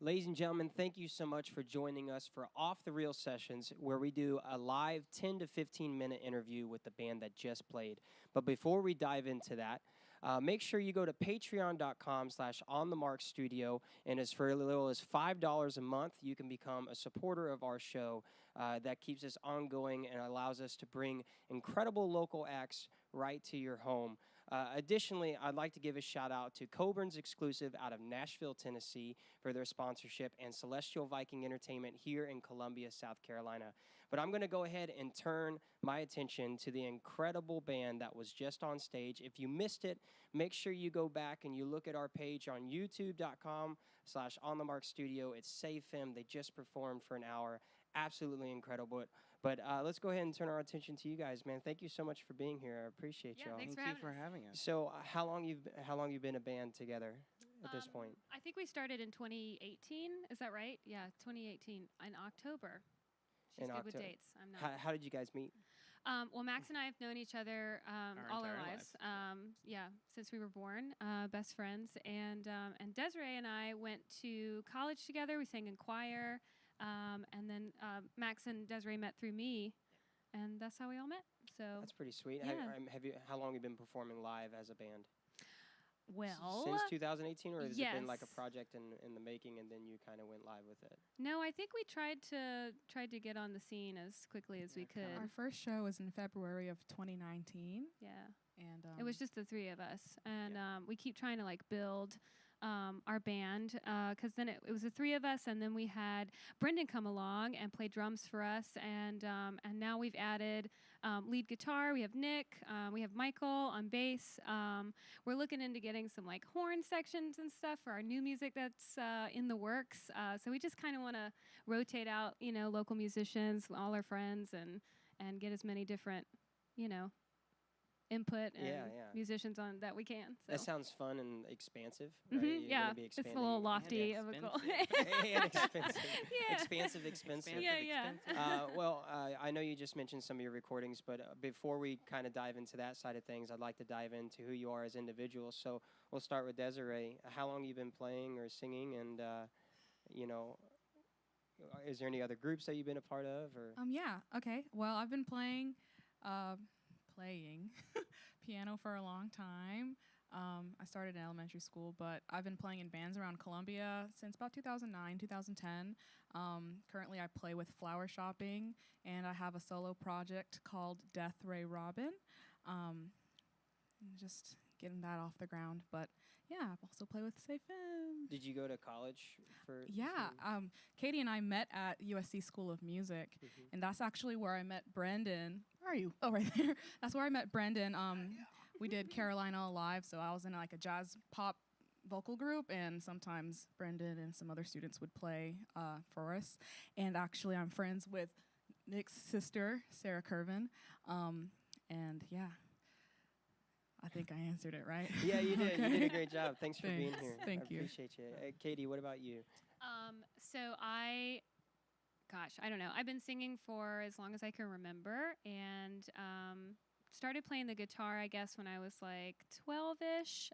Ladies and gentlemen, thank you so much for joining us for Off the Reel Sessions, where we do a live 10 to 15-minute interview with the band that just played. But before we dive into that, make sure you go to patreon.com/onthemarkstudio, and as for as little as $5 a month, you can become a supporter of our show. That keeps us ongoing and allows us to bring incredible local acts right to your home. Additionally, I'd like to give a shout out to Coburn's Exclusive out of Nashville, Tennessee for their sponsorship, and Celestial Viking Entertainment here in Columbia, South Carolina. But I'm going to go ahead and turn my attention to the incredible band that was just on stage. If you missed it, make sure you go back and you look at our page on youtube.com/onthemarkstudio. It's Say Femme. They just performed for an hour. Absolutely incredible. But let's go ahead and turn our attention to you guys, man. Thank you so much for being here. I appreciate y'all. Thanks for having us. So how long you been a band together at this point? I think we started in 2018. Is that right? Yeah, 2018 in October. She's good with dates. I'm not. How did you guys meet? Well, Max and I have known each other all our lives. Since we were born, best friends. And Desiree and I went to college together. We sang in choir. And then Max and Desiree met through me, and that's how we all met. So that's pretty sweet. Yeah. How long have you been performing live as a band? Well, since 2018, or has it been like a yes. project in the making, and then you kind of went live with it? No, I think we tried to get on the scene as quickly as we could. Our first show was in February of 2019. Yeah. And it was just the three of us, and we keep trying to build our band, because then it was the three of us, and then we had Brendan come along and play drums for us, and now we've added lead guitar. We have Nick, we have Michael on bass. We're looking into getting some horn sections and stuff for our new music that's in the works. So we just kind of want to rotate out, local musicians, all our friends, and get as many different, input and musicians on that we can. So. That sounds fun and expansive, right? Yeah, it's a little lofty of a goal. And expensive. Yeah. Expensive. Yeah. Well, I know you just mentioned some of your recordings, but before we kind of dive into that side of things, I'd like to dive into who you are as individuals. So we'll start with Desiree. How long you been playing or singing, and is there any other groups that you've been a part of? Or Yeah. Okay. Well, I've been playing piano for a long time. I started in elementary school, but I've been playing in bands around Columbia since about 2009, 2010. Currently, I play with Flower Shopping, and I have a solo project called Death Ray Robin. Just getting that off the ground. But yeah, I've also played with Say Femme. Did you go to college for? Yeah. Katie and I met at USC School of Music, and that's actually where I met Brendan. Where are you? Oh, right there. That's where I met Brendan. We did Carolina Live, so I was in a jazz pop vocal group, and sometimes Brendan and some other students would play for us. And actually, I'm friends with Nick's sister, Sarah Curvin. And yeah. I think I answered it right. Yeah, you did. Okay. You did a great job. Thanks for being here. Thank you. I appreciate you. Katie, what about you? So I don't know. I've been singing for as long as I can remember, and started playing the guitar, I guess, when I was 12-ish.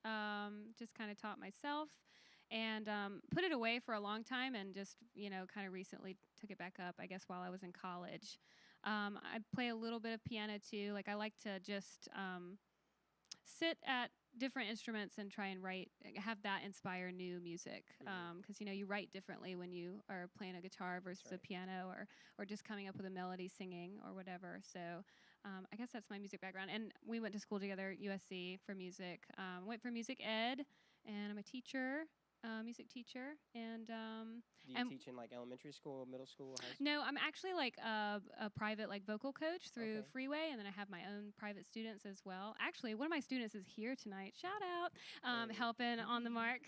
Just kind of taught myself, and put it away for a long time, and just kind of recently took it back up, I guess, while I was in college. I play a little bit of piano too. I like to just sit at different instruments and try and have that inspire new music. Because, you write differently when you are playing a guitar versus a piano, or just coming up with a melody, singing, or whatever. So I guess that's my music background. And we went to school together at USC for music. Went for music ed, and I'm a teacher. Music teacher, and do you teach in elementary school, middle school, high school? No, I'm actually a private vocal coach through Freeway, and then I have my own private students as well. Actually, one of my students is here tonight. Shout out, helping on the Marc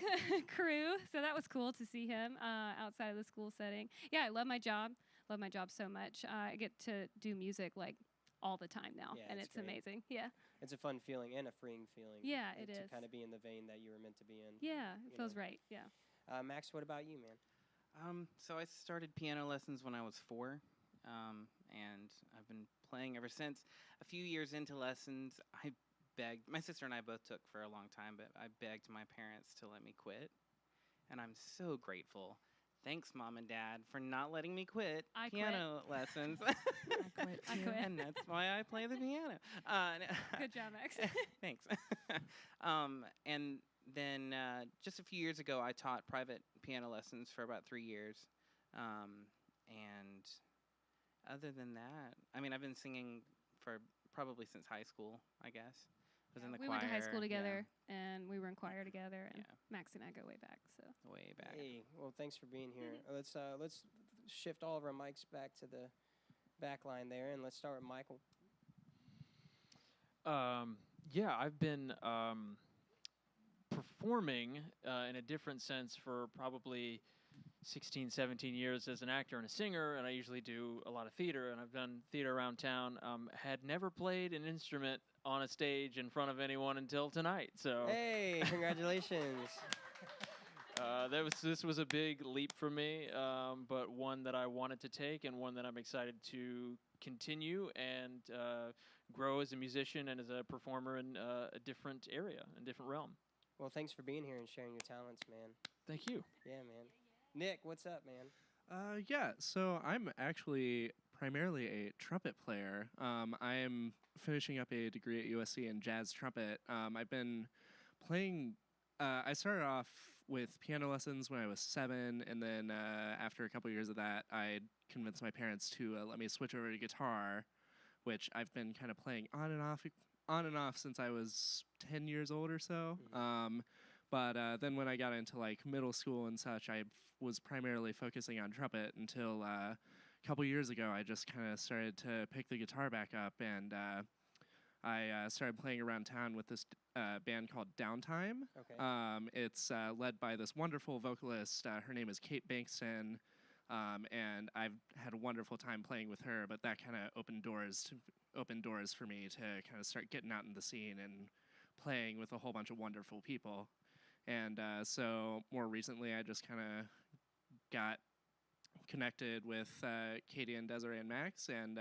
crew. So that was cool to see him outside of the school setting. Yeah, I love my job. Love my job so much. I get to do music all the time now, and it's amazing. Yeah. It's a fun feeling and a freeing feeling. Yeah, it is. To kind of be in the vein that you were meant to be in. Yeah, it feels right. Yeah. Max, what about you, man? So I started piano lessons when I was 4, and I've been playing ever since. A few years into lessons, I begged, my sister and I both took for a long time, but I begged my parents to let me quit. And I'm so grateful thanks, Mom and Dad, for not letting me quit I piano lessons. I quit I too. quit. And that's why I play the piano. Good job, Max. Thanks. And then just a few years ago, I taught private piano lessons for about 3 years. And other than that, I mean, I've been singing for probably since high school, I guess. I was in the we choir. went to high school yeah, together, and we were in choir together, and Yeah. Max and I go way back. So way back. Hey, well, thanks for being here. Let's shift all of our mics back to the back line there, and let's start with Michael. Yeah, I've been performing in a different sense for probably 16, 17 years as an actor and a singer, and I usually do a lot of theater, and I've done theater around town. Had never played an instrument on a stage in front of anyone until tonight, so Hey, congratulations. this was a big leap for me, but one that I wanted to take and one that I'm excited to continue and grow as a musician and as a performer in a different area, a different realm. Well, thanks for being here and sharing your talents, man. Thank you. Yeah, man. Nick, what's up, man? Yeah, so I'm actually primarily a trumpet player. I am finishing up a degree at USC in jazz trumpet. I've been playing, I started off with piano lessons when I was 7, and then after a couple years of that, I convinced my parents to let me switch over to guitar, which I've been kind of playing on and off since I was 10 years old or so. But then when I got into like middle school and such, I was primarily focusing on trumpet until a couple years ago. I just kind of started to pick the guitar back up, and I started playing around town with this band called Downtime. Okay. It's led by this wonderful vocalist. Her name is Kate Bankston, and I've had a wonderful time playing with her. But that kind of opened doors for me to kind of start getting out in the scene and playing with a whole bunch of wonderful people. And so more recently, I just kind of got connected with Katie and Desiree and Max, and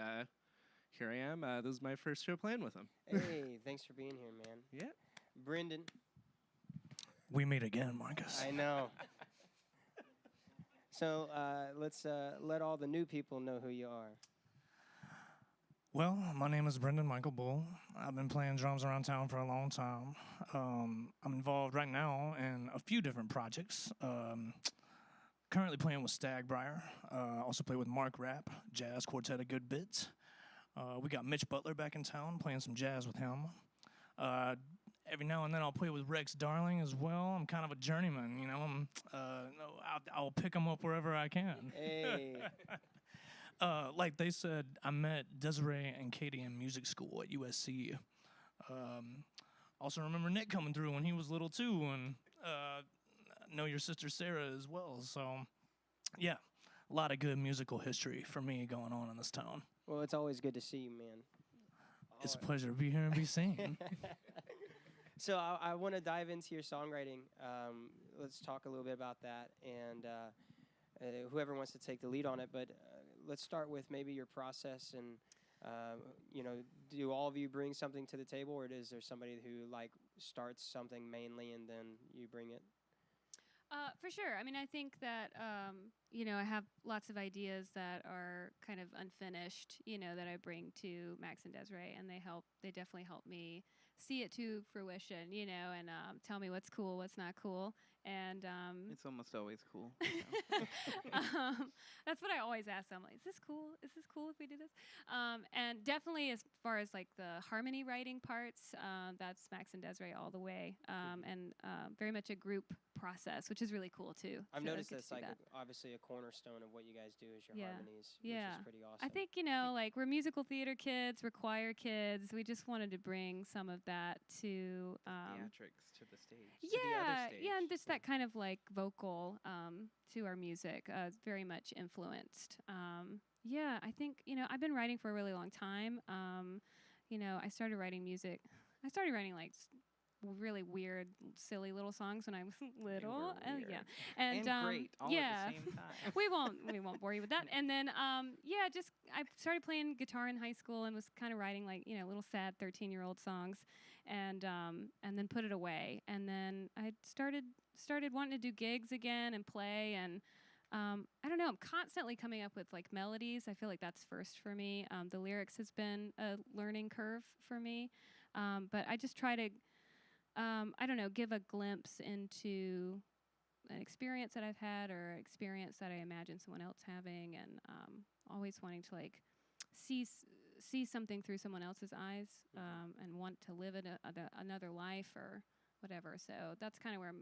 here I am. This is my first show playing with them. Hey, thanks for being here, man. Yeah. Brendan. We meet again, Marcus. I know. So let's let all the new people know who you are. Well, my name is Brendan Michael Bull. I've been playing drums around town for a long time. I'm involved right now in a few different projects. Currently playing with Stagbriar. Also play with Marc Rap, jazz quartet of good bits. We got Mitch Butler back in town, playing some jazz with him. Every now and then I'll play with Rex Darling as well. I'm kind of a journeyman, you know. I'll pick him up wherever I can. Hey. Like they said, I met Desiree and Katie in music school at USC. Also remember Nick coming through when he was little too, and know your sister Sarah as well. So, yeah, a lot of good musical history for me going on in this town. Well, it's always good to see you, man. It's a pleasure to be here and be seen. So I want to dive into your songwriting. Let's talk a little bit about that, and whoever wants to take the lead on it. But let's start with maybe your process, and do all of you bring something to the table, or is there somebody who like starts something mainly and then you bring it? For sure. I mean, I think that, I have lots of ideas that are kind of unfinished, that I bring to Max and Desiree, and they definitely help me see it to fruition, and tell me what's cool, what's not cool. And It's almost always cool. that's what I always ask them. Like, is this cool? Is this cool if we do this? And definitely as far as like the harmony writing parts, that's Max and Desiree all the way. And very much a group process, which is really cool too. I've to noticed get that's to do like that. obviously a cornerstone of what you guys do is your Yeah. harmonies, Yeah. which is pretty awesome. I think, like we're musical theater kids, we're choir kids. We just wanted to bring some of that to Theatrics to the stage. to the other yeah, stage. yeah, and just that kind of like vocal to our music is very much influenced. Yeah, I think I've been writing for a really long time. I started writing music. I started writing like really weird, silly little songs when I was little. They were Yeah, weird. and great all yeah. at the same time. we won't bore you with that. And then just I started playing guitar in high school and was kind of writing like little sad 13-year-old songs, and then put it away. And then I started wanting to do gigs again and play, and I don't know. I'm constantly coming up with like melodies. I feel like that's first for me. The lyrics has been a learning curve for me, but I just try to, I don't know, give a glimpse into an experience that I've had or experience that I imagine someone else having, and always wanting to like see something through someone else's eyes, and want to live another life or whatever. So that's kind of where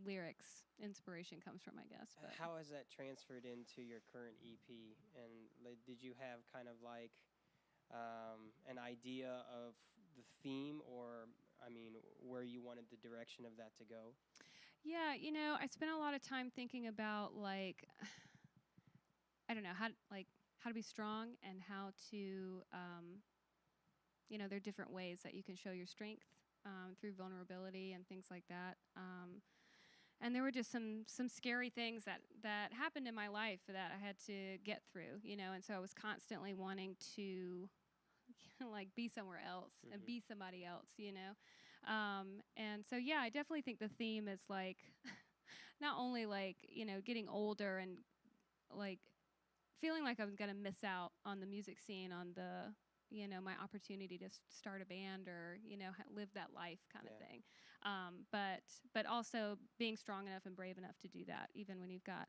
lyrics inspiration comes from, I guess. But How has that transferred into your current EP? And did you have kind of like an idea of the theme, or I mean, where you wanted the direction of that to go? yeah, I spent a lot of time thinking about like I don't know how to be strong and how to there are different ways that you can show your strength through vulnerability and things like that. And there were just some scary things that happened in my life that I had to get through, and so I was constantly wanting to like be somewhere else and be somebody else. And so yeah, I definitely think the theme is like not only like getting older and like feeling like I'm gonna miss out on the music scene, on the my opportunity to start a band or live that life kind of thing, but also being strong enough and brave enough to do that even when you've got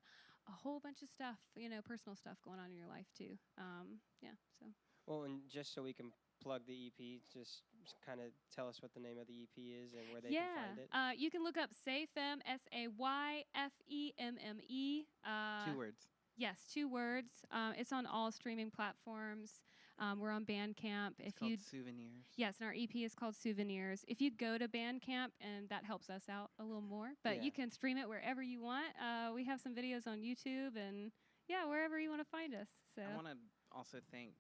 a whole bunch of stuff, personal stuff going on in your life too. So Well, and just so we can plug the EP, just kind of tell us what the name of the EP is and where they can find it. You can look up Say Femme, SAYFEMME. 2 words. Yes, 2 words. It's on all streaming platforms. We're on Bandcamp. It's called Souvenirs. Yes, and our EP is called Souvenirs. If you go to Bandcamp, and that helps us out a little more, but you can stream it wherever you want. We have some videos on YouTube and wherever you want to find us. So I want to also thank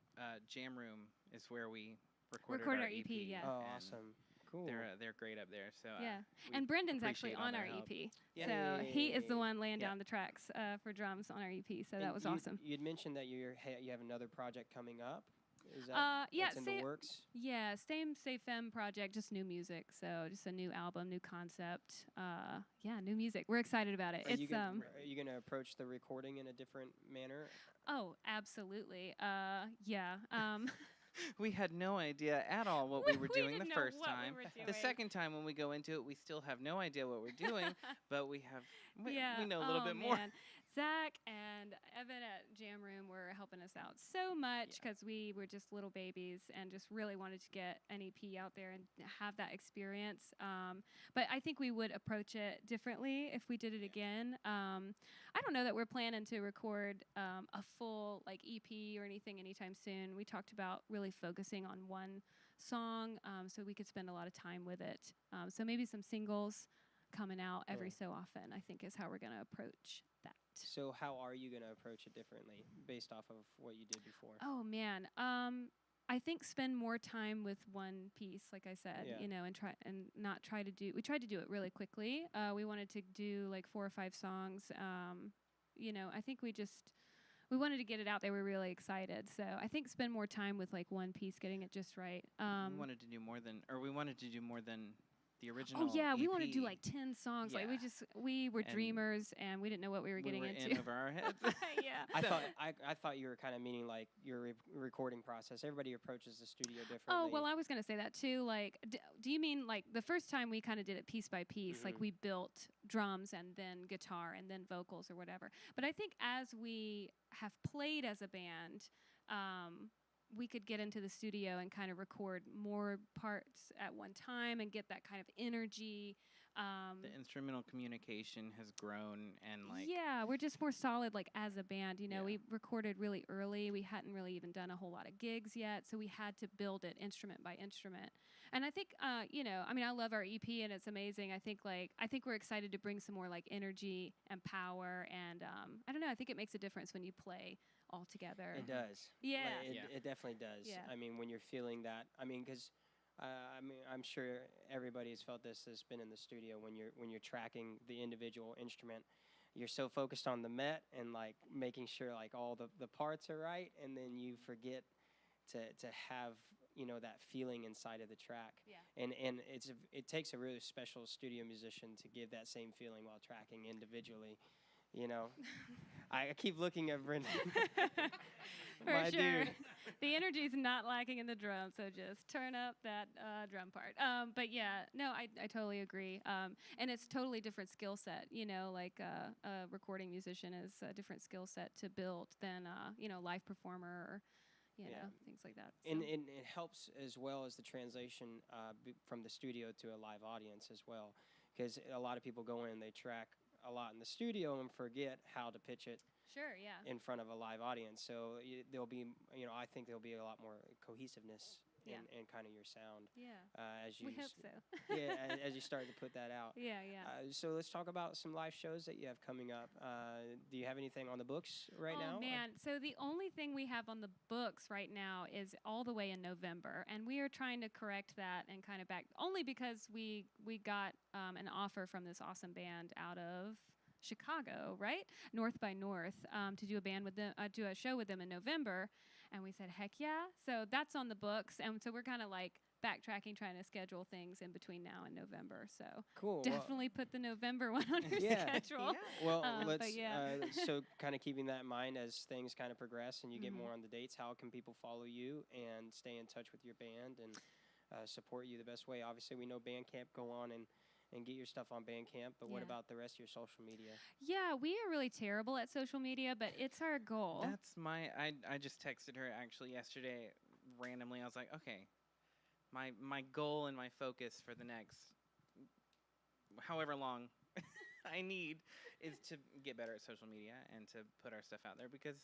Jam Room is where we recorded our EP. Yeah. Oh, awesome. Cool. They're great up there. So we and Brendan's actually appreciate all on their our help. EP. Yay. So he is the one laying Yeah. down the tracks for drums on our EP. So And that was awesome. You'd mentioned that you have another project coming up. Is that Yeah, that's in the works? Yeah, same Say Femme project, just new music. So just a new album, new concept. New music. We're excited about it. Are you gonna approach the recording in a different manner? Oh, absolutely. We had no idea at all what we were doing the didn't know first what we time. were The doing. second time when we go into it, we still have no idea what we're doing, but we know a little bit more. Man. Zach and Evan at Jam Room were helping us out so much because we were just little babies and just really wanted to get an EP out there and have that experience. But I think we would approach it differently if we did it again. I don't know that we're planning to record a full like EP or anything anytime soon. We talked about really focusing on one song so we could spend a lot of time with it. So maybe some singles coming out every so often, I think, is how we're going to approach that. So how are you going to approach it differently based off of what you did before? Oh man, I think spend more time with one piece, like I said, and not try to do. We tried to do it really quickly. We wanted to do like 4 or 5 songs. I think we wanted to get it out there. We're really excited. So I think spend more time with like one piece, getting it just right. We wanted to do more than the original. Oh yeah, we EP. want to do like 10 songs. Yeah. Like we were And dreamers, and we didn't know what we were getting into. In over our heads. Yeah. I thought you were kind of meaning like your recording process. Everybody approaches the studio differently. Oh, well, I was going to say that too. Like, do you mean like the first time we kind of did it piece by piece, like we built drums and then guitar and then vocals or whatever. But I think as we have played as a band, we could get into the studio and kind of record more parts at one time and get that kind of energy. The instrumental communication has grown and like we're just more solid like as a band. We recorded really early. We hadn't really even done a whole lot of gigs yet, so we had to build it instrument by instrument. And I think I love our EP and it's amazing. I think we're excited to bring some more like energy and power, and I don't know, I think it makes a difference when you play all together. It does. Yeah. It definitely does. Yeah. I mean, when you're feeling that, because I'm sure everybody has felt this that's been in the studio when you're tracking the individual instrument. You're so focused on the met and like making sure like all the parts are right, and then you forget to have that feeling inside of the track. Yeah. And it takes a really special studio musician to give that same feeling while tracking individually. I keep looking at Brendan. For My sure. dude. The energy's not lacking in the drum, so just turn up that drum part. But yeah, no, I totally agree. And it's totally different skill set. You know, like a recording musician is a different skill set to build than live performer or things like that. So. And it helps as well as the translation from the studio to a live audience as well, because a lot of people go in, they track a lot in the studio and forget how to pitch it Sure, yeah. in front of a live audience. So there'll be, I think there'll be a lot more cohesiveness in kind of your sound. Yeah. As you We hope so. as you start to put that out. Yeah. So let's talk about some live shows that you have coming up. Do you have anything on the books right now? Oh man, so the only thing we have on the books right now is all the way in November, and we are trying to correct that and kind of back only because we got an offer from this awesome band out of Chicago, right? North by North, to do a band with them, do a show with them in November, and we said, heck yeah! So that's on the books, and so we're kind of like backtracking, trying to schedule things in between now and November. So Cool. definitely put the November one on your schedule. Well, but let's. yeah. So kind of keeping that in mind as things kind of progress and you get Mhm. more on the dates. How can people follow you and stay in touch with your band and support you the best way? Obviously, we know Bandcamp. Go on and get your stuff on Bandcamp. But what Yeah. about the rest of your social media? Yeah, we are really terrible at social media, but it's our goal. That's I just texted her actually yesterday randomly. I was like, okay, my goal and my focus for the next however long I need is to get better at social media and to put our stuff out there because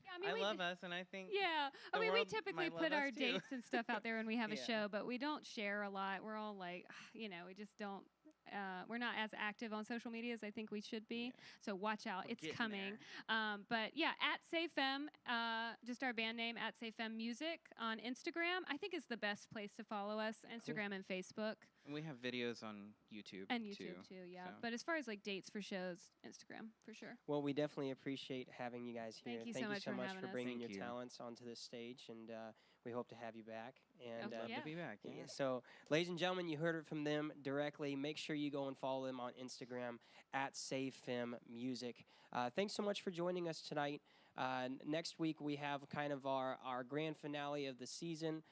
Yeah, I we love us and I think Yeah, the we world typically might love put our us too. dates and stuff out there when we have a Yeah. show, but we don't share a lot. We're all like, we just don't. We're not as active on social media as I think we should be. Yeah. So watch out, We're it's getting coming. there. But yeah, at Say Femme, just our band name at Say Femme Music on Instagram. I think is the best place to follow us. Instagram and Facebook And we have videos on YouTube and YouTube too. Yeah, so. but as far as like dates for shows, Instagram for sure. Well, we definitely appreciate having you guys here. Thank you so much for having us. bringing Thank your you. talents onto this stage, and we hope to have you back. And Okay. Love Yeah. to be back. Yeah. so, ladies and gentlemen, you heard it from them directly. Make sure you go and follow them on Instagram at Say Femme Music. Thanks so much for joining us tonight. Next week we have kind of our grand finale of the season.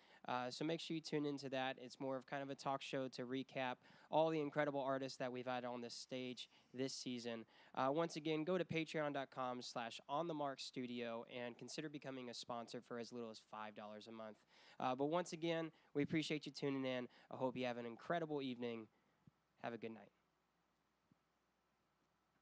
So make sure you tune into that. It's more of kind of a talk show to recap all the incredible artists that we've had on this stage this season. Once again, go to patreon.com/onthemarkstudio and consider becoming a sponsor for as little as $5 a month. But once again, we appreciate you tuning in. I hope you have an incredible evening. Have a good night.